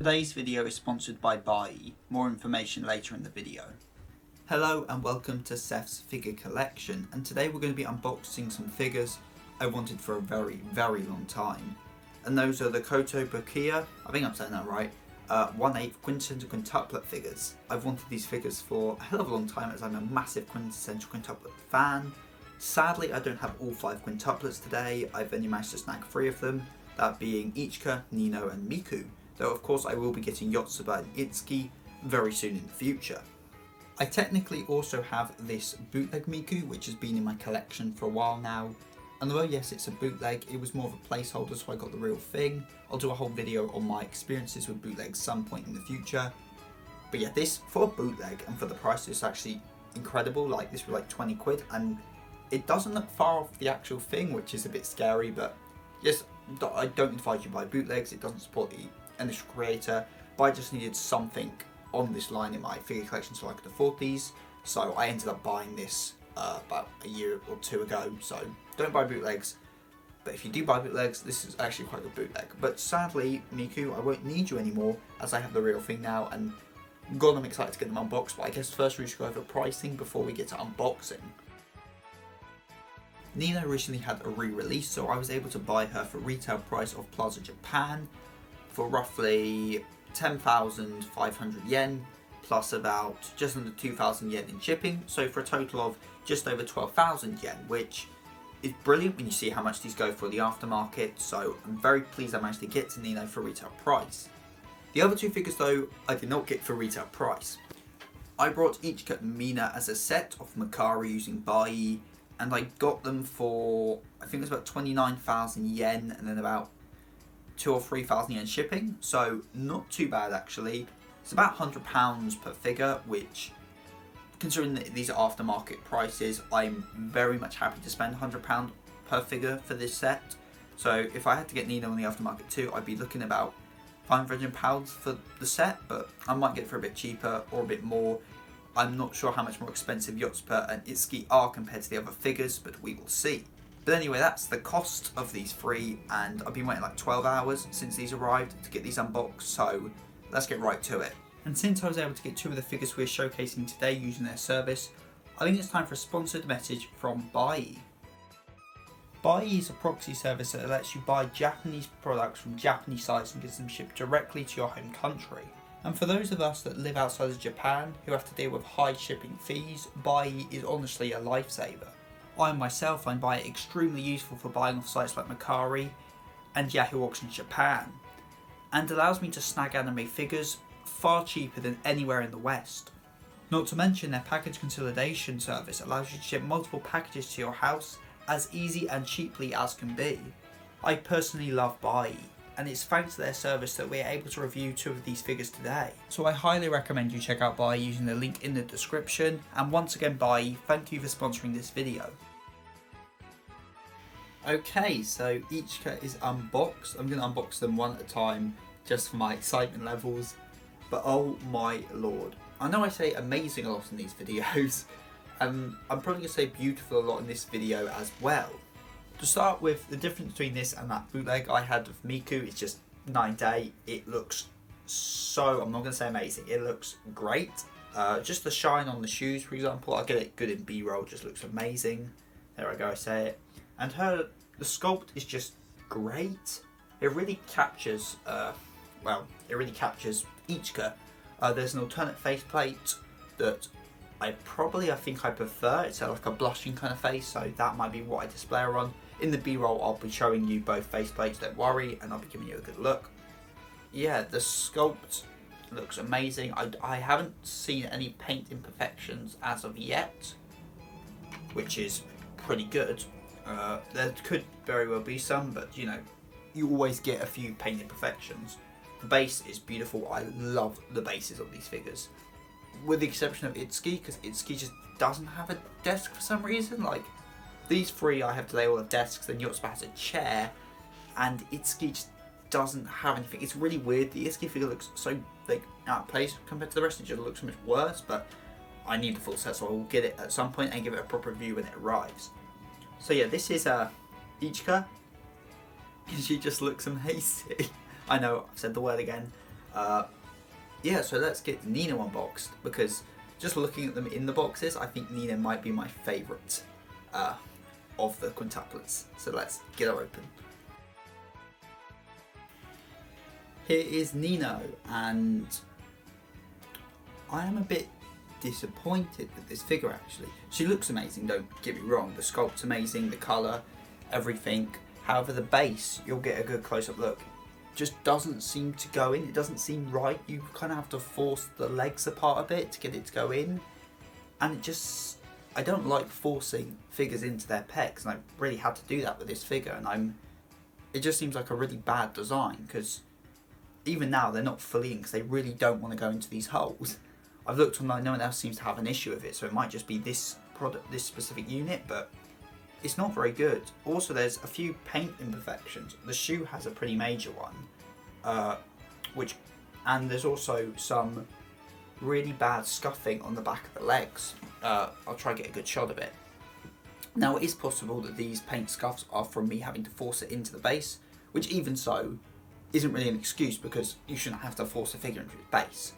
Today's video is sponsored by Bai. More information later in the video. Hello and welcome to Seth's figure collection, and today we're going to be unboxing some figures I wanted for a very long time. And those are the Kotobukiya, I think I'm saying that right, 1/8 Quintessential Quintuplet figures. I've wanted these figures for a hell of a long time as I'm a massive Quintessential Quintuplet fan. Sadly, I don't have all 5 quintuplets today. I've only managed to snag 3 of them, that being Ichika, Nino and Miku. Though of course I will be getting Yotsuba and Itsuki very soon in the future. I technically also have this bootleg Miku, which has been in my collection for a while now. And although yes, it's a bootleg, it was more of a placeholder, so I got the real thing. I'll do a whole video on my experiences with bootlegs some point in the future. But yeah, this, for a bootleg and for the price, is actually incredible. Like, this was like 20 quid, and it doesn't look far off the actual thing, which is a bit scary. But yes, I don't advise you buy bootlegs. It doesn't support the initial creator, but I just needed something on this line in my figure collection so I could afford these. So I ended up buying this about a year or two ago. So don't buy bootlegs, but if you do buy bootlegs, this is actually quite a good bootleg. But sadly, Miku, I won't need you anymore as I have the real thing now, and God, I'm excited to get them unboxed. But I guess first we should go over pricing before we get to unboxing. Nino recently had a re-release, so I was able to buy her for retail price of Plaza Japan for roughly 10,500 yen, plus about just under 2,000 yen in shipping, so for a total of just over 12,000 yen, which is brilliant when you see how much these go for the aftermarket. So I'm very pleased I managed to get to Nino for retail price. The other 2 figures though, I did not get for retail price. I brought Ichika and Mina as a set of Makari using Bai, and I got them for, I think it was about 29,000 yen, and then about 2,000 or 3,000 yen shipping, so not too bad actually. It's about £100 per figure, which, considering that these are aftermarket prices, I'm very much happy to spend £100 per figure for this set. So if I had to get Nino on the aftermarket too, I'd be looking about £500 for the set, but I might get it for a bit cheaper or a bit more. I'm not sure how much more expensive Yotsuba and Itsuki are compared to the other figures, but we will see. But anyway, that's the cost of these 3, and I've been waiting like 12 hours since these arrived to get these unboxed, so let's get right to it. And since I was able to get 2 of the figures we're showcasing today using their service, I think it's time for a sponsored message from Bai. Bai is a proxy service that lets you buy Japanese products from Japanese sites and gets them shipped directly to your home country. And for those of us that live outside of Japan who have to deal with high shipping fees, Bai is honestly a lifesaver. I myself find Bai extremely useful for buying off sites like Makari and Yahoo Auctions Japan, and allows me to snag anime figures far cheaper than anywhere in the West. Not to mention their package consolidation service allows you to ship multiple packages to your house as easy and cheaply as can be. I personally love Bai, and it's thanks to their service that we're able to review 2 of these figures today. So I highly recommend you check out Bai using the link in the description, and once again Bai, thank you for sponsoring this video. Okay, so Ichika is unboxed. I'm going to unbox them one at a time just for my excitement levels, but oh my lord. I know I say amazing a lot in these videos, and I'm probably going to say beautiful a lot in this video as well. To start with, the difference between this and that bootleg I had of Miku is just night and day. It looks so, I'm not going to say amazing, it looks great. Just the shine on the shoes, for example, I'll get it good in B-roll, just looks amazing. There I go, I say it. And the sculpt is just great. It really captures, it really captures Ichika. There's an alternate faceplate that I think I prefer. It's like a blushing kind of face, so that might be what I display her on. In the B-roll, I'll be showing you both faceplates, don't worry, and I'll be giving you a good look. Yeah, the sculpt looks amazing. I haven't seen any paint imperfections as of yet, which is pretty good. There could very well be some, but you know, you always get a few paint imperfections. The base is beautiful. I love the bases of these figures, with the exception of Itsuki, because Itsuki just doesn't have a desk for some reason. Like, these 3 I have today all have desks, then Yotsuba has a chair, and Itsuki just doesn't have anything. It's really weird. The Itsuki figure looks so like out of place compared to the rest. It just looks so much worse, but I need the full set, so I will get it at some point and give it a proper review when it arrives. So yeah, this is Ichika. She just looks amazing. I know, I've said the word again. Yeah, so let's get Nino unboxed, because just looking at them in the boxes, I think Nino might be my favourite of the quintuplets. So let's get her open. Here is Nino, and I am a bit disappointed with this figure actually. She looks amazing, don't get me wrong, the sculpt's amazing, the colour, everything. However, the base, you'll get a good close-up look, just doesn't seem to go in. It doesn't seem right. You kind of have to force the legs apart a bit to get it to go in, and it just, I don't like forcing figures into their pecs, and I really had to do that with this figure, and it just seems like a really bad design, because even now they're not fully in, because they really don't want to go into these holes. I've looked online, no one else seems to have an issue with it, so it might just be this product, this specific unit, but it's not very good. Also, there's a few paint imperfections. The shoe has a pretty major one, and there's also some really bad scuffing on the back of the legs. I'll try to get a good shot of it. Now, it is possible that these paint scuffs are from me having to force it into the base, which even so isn't really an excuse, because you shouldn't have to force a figure into its base.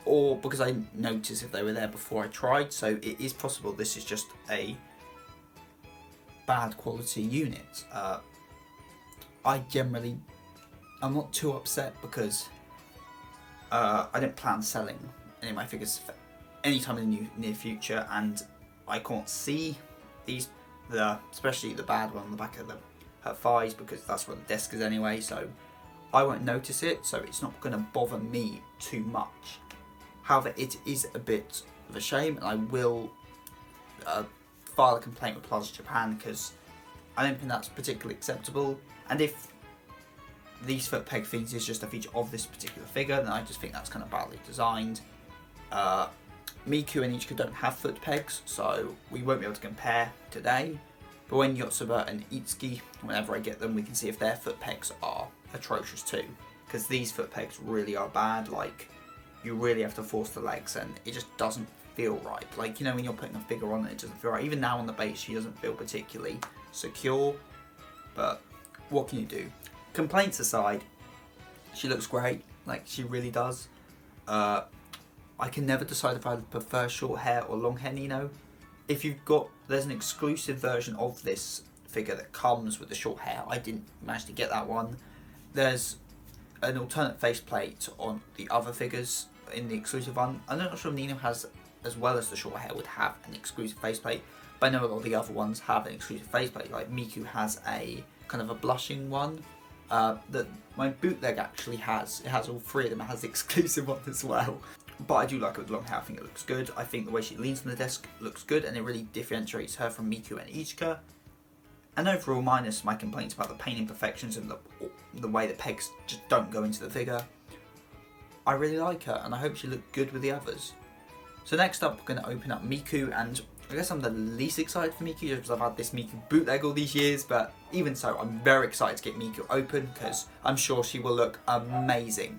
Or because I didn't notice if they were there before I tried, so it is possible this is just a bad quality unit. I'm not too upset, because I don't plan selling any of my figures for anytime in the near future, and I can't see especially the bad one on the back of her thighs, because that's where the desk is anyway, so I won't notice it, so it's not going to bother me too much. However, it is a bit of a shame, and I will file a complaint with Plaza Japan, because I don't think that's particularly acceptable. And if these foot peg things is just a feature of this particular figure, then I just think that's kind of badly designed. Miku and Ichika don't have foot pegs, so we won't be able to compare today. But when Yotsuba and Itsuki, whenever I get them, we can see if their foot pegs are atrocious too. Because these foot pegs really are bad, like, you really have to force the legs, and it just doesn't feel right. Like, you know, when you're putting a figure on, it doesn't feel right. Even now on the base, she doesn't feel particularly secure, but what can you do? Complaints aside, she looks great, like, she really does. I can never decide if I prefer short hair or long hair Nino. There's an exclusive version of this figure that comes with the short hair. I didn't manage to get that one. There's an alternate faceplate on the other figures in the exclusive one. I'm not sure if Nino has, as well as the short hair, would have an exclusive faceplate, but I know a lot of the other ones have an exclusive faceplate. Like Miku has a kind of a blushing one that my bootleg actually has. It has all three of them. It has the exclusive one as well. But I do like it with long hair. I think it looks good. I think the way she leans on the desk looks good, and it really differentiates her from Miku and Ichika. And overall, minus my complaints about the paint imperfections and the way the pegs just don't go into the figure, I really like her, and I hope she looked good with the others. So next up, we're going to open up Miku, and I guess I'm the least excited for Miku just because I've had this Miku bootleg all these years, but even so, I'm very excited to get Miku open, because I'm sure she will look amazing.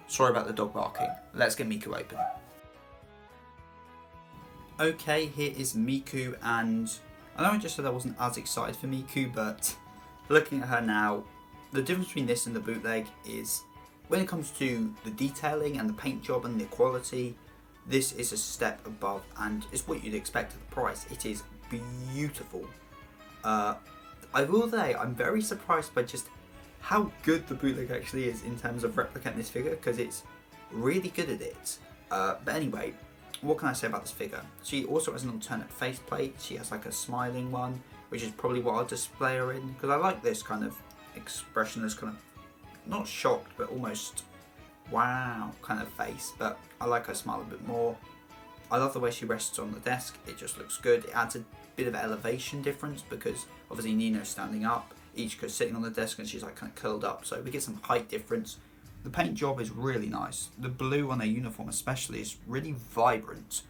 Sorry about the dog barking. Let's get Miku open. Okay, here is Miku, and I know I just said I wasn't as excited for Miku, but looking at her now, the difference between this and the bootleg is when it comes to the detailing and the paint job and the quality, this is a step above, and it's what you'd expect at the price. It is beautiful. I will say I'm very surprised by just how good the bootleg actually is in terms of replicating this figure, because it's really good at it. But anyway, what can I say about this figure? She also has an alternate faceplate. She has like a smiling one, which is probably what I'll display her in, because I like this kind of expressionless, kind of not shocked but almost wow kind of face, but I like her smile a bit more. I love the way she rests on the desk. It just looks good. It adds a bit of elevation difference, because obviously Nino's standing up, Ichika's sitting on the desk, and she's like kind of curled up, so we get some height difference. The paint job is really nice. The blue on her uniform especially is really vibrant.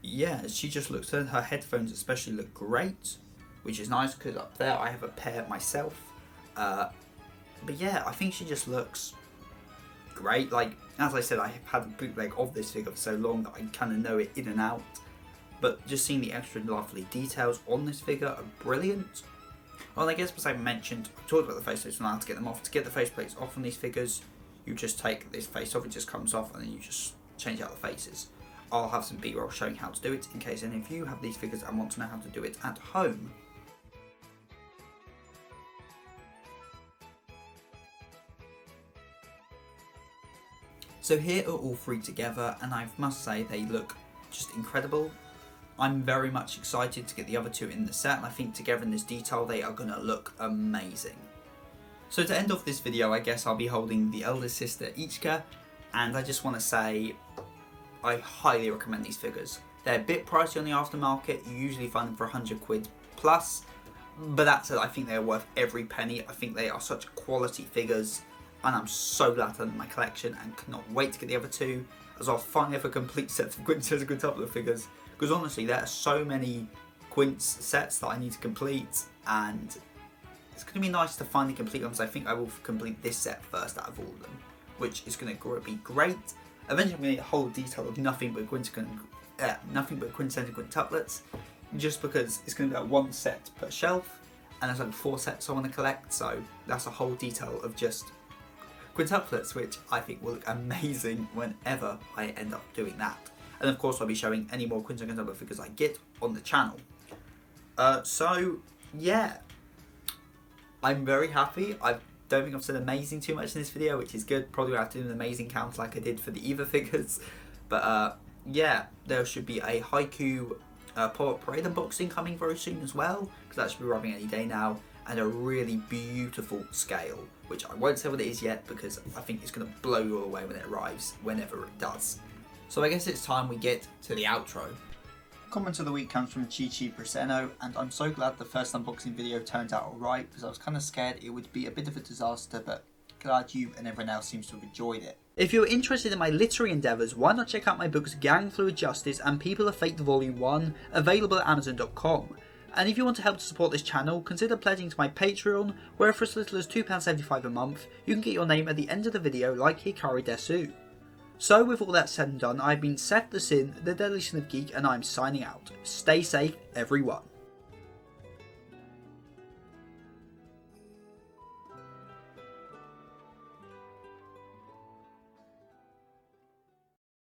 Yeah, she just looks good. Her headphones especially look great, which is nice, because up there I have a pair myself. But yeah, I think she just looks great. Like, as I said, I have had a bootleg of this figure for so long that I kind of know it in and out. But just seeing the extra lovely details on this figure are brilliant. Well, I guess, as I mentioned, I talked about the faceplates and how to get them off. To get the faceplates off on these figures, you just take this face off, it just comes off, and then you just change out the faces. I'll have some B-roll showing how to do it in case any of you have these figures and want to know how to do it at home. So here are all three together, and I must say they look just incredible. I'm very much excited to get the other two in the set, and I think together in this detail they are going to look amazing. So to end off this video, I guess I'll be holding the eldest sister Ichika, and I just want to say I highly recommend these figures. They're a bit pricey on the aftermarket, you usually find them for 100 quid plus, but that said, I think they're worth every penny. I think they are such quality figures, and I'm so glad to have them in my collection and cannot wait to get the other two, as I'll finally have a complete set of Quintessential Quintuplet figures, because honestly there are so many Quints sets that I need to complete, and it's going to be nice to finally complete them, because I think I will complete this set first out of all of them, which is going to be great. Eventually I'm going to get a whole detail of nothing but Quintessential Quintuplets, just because it's going to be like one set per shelf, and there's like 4 sets I want to collect, so that's a whole detail of just quintuplets, which I think will look amazing whenever I end up doing that. And of course I'll be showing any more Quintessential Quintuplet figures I get on the channel. So yeah, I'm very happy. I don't think I've said amazing too much in this video, which is good. Probably have to do an amazing count like I did for the Eva figures. But yeah, there should be a Haiku Pop-Up Parade unboxing coming very soon as well, because that should be arriving any day now, and a really beautiful scale, which I won't say what it is yet because I think it's going to blow you all away when it arrives, whenever it does. So I guess it's time we get to the outro. Comment of the week comes from Chichi Preseno, and I'm so glad the first unboxing video turned out alright, because I was kind of scared it would be a bit of a disaster, but glad you and everyone else seems to have enjoyed it. If you're interested in my literary endeavours, why not check out my books Gang Fluid Justice and People of Fate Volume 1, available at Amazon.com. And if you want to help to support this channel, consider pledging to my Patreon, where for as little as £2.75 a month, you can get your name at the end of the video like Hikari Desu. So with all that said and done, I've been Seth the Sin, the Deadly Sin of Geek, and I'm signing out. Stay safe, everyone.